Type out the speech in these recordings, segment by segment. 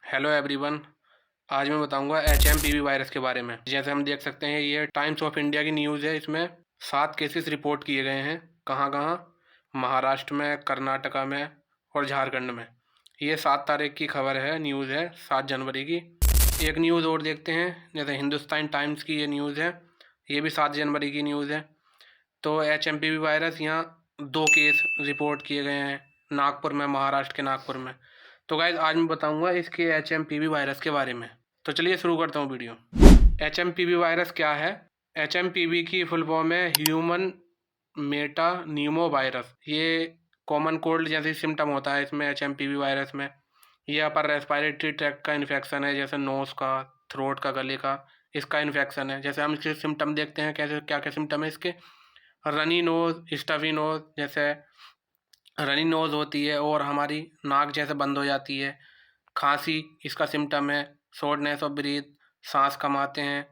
Hello everyone. आज मैं बताऊंगा HMPV वायरस के बारे में। जैसे हम देख सकते हैं, ये टाइम्स ऑफ इंडिया की न्यूज़ है। इसमें 7 केसेस रिपोर्ट किए गए हैं। कहाँ कहाँ? महाराष्ट्र में, कर्नाटका में और झारखंड में। ये 7 तारीख की खबर है, न्यूज़ है 7 जनवरी की। एक न्यूज़ और देखते हैं, जैसे हिंदुस्तान टाइम्स की ये न्यूज़ है, ये भी 7 जनवरी की न्यूज़ है। तो HMPV वायरस यहाँ 2 केस रिपोर्ट किए गए हैं, नागपुर में, महाराष्ट्र के नागपुर में। तो गाइज आज मैं बताऊंगा इसके HMPV वायरस के बारे में। तो चलिए शुरू करता हूँ वीडियो। HMPV वायरस क्या है? HMPV की फुल फॉर्म है ह्यूमन मेटा न्यूमो वायरस। ये कॉमन कोल्ड जैसे सिम्टम होता है इसमें HMPV वायरस में। ये अपर रेस्पिरेटरी ट्रैक्ट का इन्फेक्शन है, जैसे नोज़ का, थ्रोट का, गले का, इसका इन्फेक्शन है। जैसे हम इसके सिम्टम देखते हैं, कैसे क्या क्या सिम्टम है इसके। रनी नोज, स्टफी नोज, जैसे रनी नोज होती है और हमारी नाक जैसे बंद हो जाती है। खांसी इसका सिम्टम है। शॉर्टनेस ऑफ ब्रीथ, सांस कम आते हैं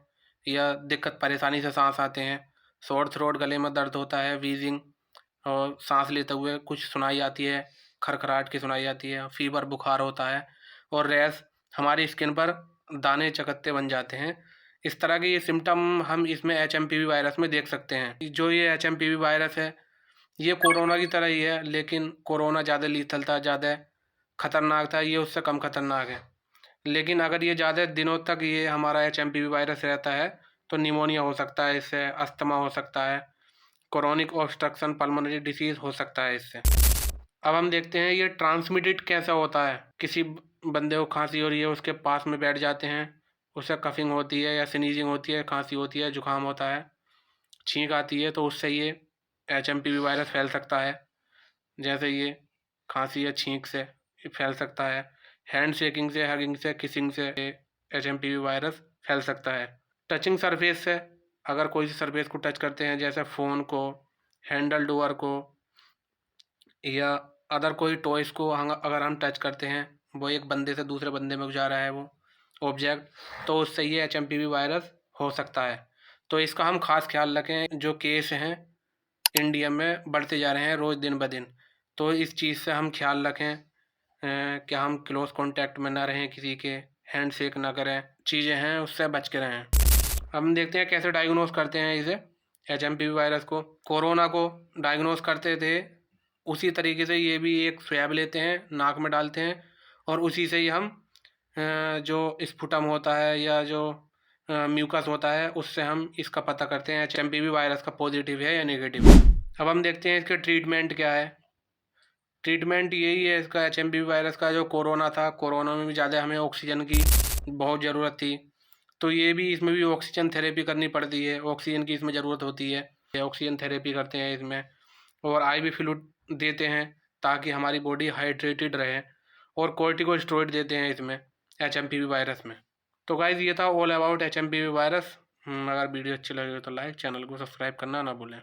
या दिक्कत परेशानी से सांस आते हैं। शॉर्ट थ्रोट, गले में दर्द होता है। वीजिंग, और सांस लेते हुए कुछ सुनाई आती है, खरखराहट की सुनाई आती है। फीवर, बुखार होता है। और रैश, हमारी स्किन पर दाने चकत्ते बन जाते हैं। इस तरह के ये सिम्टम हम इसमें HMPV वायरस में देख सकते हैं। जो ये HMPV वायरस है, ये कोरोना की तरह ही है, लेकिन कोरोना ज़्यादा लीथल था, ज़्यादा खतरनाक था। ये उससे कम खतरनाक है। लेकिन अगर ये ज़्यादा दिनों तक ये हमारा HMPV वायरस रहता है तो निमोनिया हो सकता है इससे, अस्थमा हो सकता है, क्रोनिक ऑब्स्ट्रक्शन पल्मोनरी डिसीज़ हो सकता है इससे। अब हम देखते हैं ये ट्रांसमिटेड कैसे होता है। किसी बंदे को खांसी हो रही है, उसके पास में बैठ जाते हैं, उससे कफिंग होती है या स्नीजिंग होती है, खांसी होती है, जुकाम होता है, छींक आती है, तो उससे ये HMPV वायरस फैल सकता है। जैसे ये खांसी या छींक से ये फैल सकता है। हैंड शेकिंग से, हगिंग से, किसिंग से HMPV वायरस फैल सकता है। टचिंग सरफेस से, अगर कोई सी सरफेस को टच करते हैं, जैसे फ़ोन को, हैंडल डोर को, या अदर कोई टॉयज़ को अगर हम टच करते हैं, वो एक बंदे से दूसरे बंदे में जा रहा है वो ऑब्जेक्ट, तो उससे ये HMPV वायरस हो सकता है। तो इसका हम खास ख्याल रखें। जो केस हैं इंडिया में बढ़ते जा रहे हैं रोज़ दिन ब दिन, तो इस चीज़ से हम ख्याल रखें कि हम क्लोज कांटेक्ट में ना रहें, किसी के हैंड शेक ना करें, चीज़ें हैं उससे बच के रहें। हम देखते हैं कैसे डायग्नोस करते हैं इसे, HMPV वायरस को। कोरोना को डायग्नोस करते थे उसी तरीके से ये भी एक स्वैब लेते हैं, नाक में डालते हैं, और उसी से ही हम जो स्पुटम होता है या जो म्यूकस होता है, उससे हम इसका पता करते हैं HMPV वायरस का पॉजिटिव है या नेगेटिव। अब हम देखते हैं इसके ट्रीटमेंट क्या है। ट्रीटमेंट यही है इसका, HMPV वायरस का। जो कोरोना था, कोरोना में भी ज़्यादा हमें ऑक्सीजन की बहुत ज़रूरत थी, तो ये भी, इसमें भी ऑक्सीजन थेरेपी करनी पड़ती है। ऑक्सीजन की इसमें ज़रूरत होती है, ऑक्सीजन थेरेपी करते हैं इसमें। और IV फ्लूइड देते हैं ताकि हमारी बॉडी हाइड्रेटेड रहे। और कॉर्टिकोस्टेरॉइड देते हैं इसमें, HMPV वायरस में। तो गाइज़ ये था ऑल अबाउट HMPV वायरस। अगर वीडियो अच्छी लगे तो लाइक, चैनल को सब्सक्राइब करना ना भूलें।